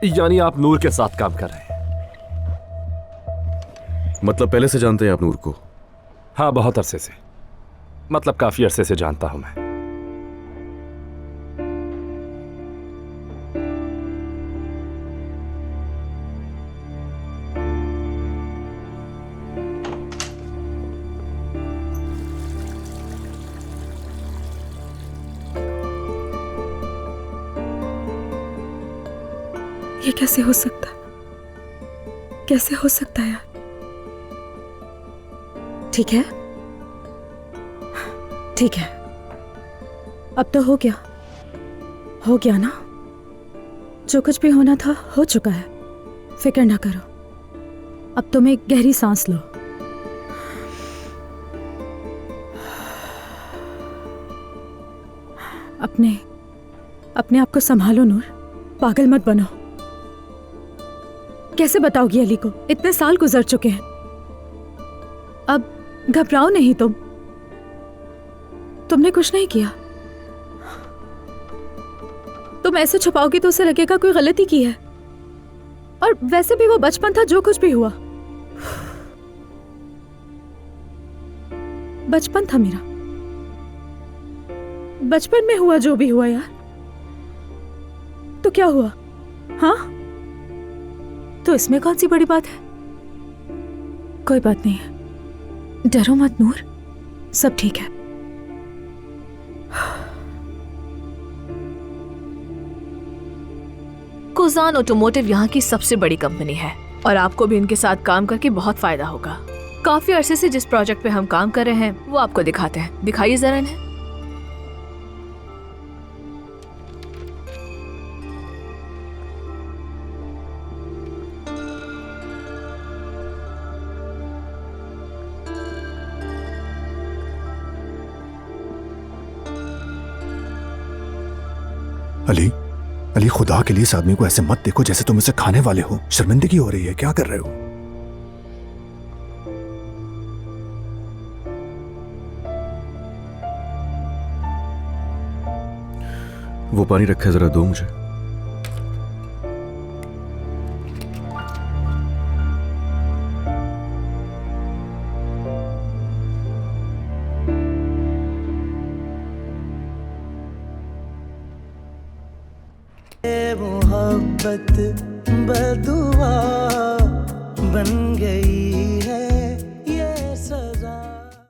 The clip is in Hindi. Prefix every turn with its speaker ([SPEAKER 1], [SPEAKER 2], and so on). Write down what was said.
[SPEAKER 1] यानी आप नूर के साथ काम कर रहे हैं?
[SPEAKER 2] मतलब पहले से जानते हैं आप नूर को?
[SPEAKER 1] हाँ, बहुत अरसे से। मतलब काफी अरसे से जानता हूं मैं।
[SPEAKER 3] ये कैसे हो सकता, कैसे हो सकता है यार? ठीक है, ठीक है, अब तो हो गया ना। जो कुछ भी होना था हो चुका है, फिक्र ना करो। अब तुम एक गहरी सांस लो। अपने आप को संभालो नूर, पागल मत बनो। कैसे बताओगी अली को? इतने साल गुजर चुके हैं, अब घबराओ नहीं। तुमने कुछ नहीं किया। तुम ऐसे छुपाओगी तो उसे लगेगा कोई गलती की है। और वैसे भी वो बचपन था, जो कुछ भी हुआ बचपन था मेरा। बचपन में हुआ जो भी हुआ यार, तो क्या हुआ? हाँ, तो इसमें कौन सी बड़ी बात है? कोई बात नहीं है, डरो मत नूर, सब ठीक है।
[SPEAKER 4] कोजान ऑटोमोटिव यहाँ की सबसे बड़ी कंपनी है और आपको भी इनके साथ काम करके बहुत फायदा होगा। काफी अरसे से जिस प्रोजेक्ट पे हम काम कर रहे हैं वो आपको दिखाते हैं। दिखाइए जरा इन्हें।
[SPEAKER 5] अली, खुदा के लिए इस आदमी को ऐसे मत देखो जैसे तुम इसे खाने वाले हो। शर्मिंदगी हो रही है, क्या कर रहे हो?
[SPEAKER 2] वो पानी रखा है, जरा दो मुझे।
[SPEAKER 6] मोहब्बत बदुआ बन गई है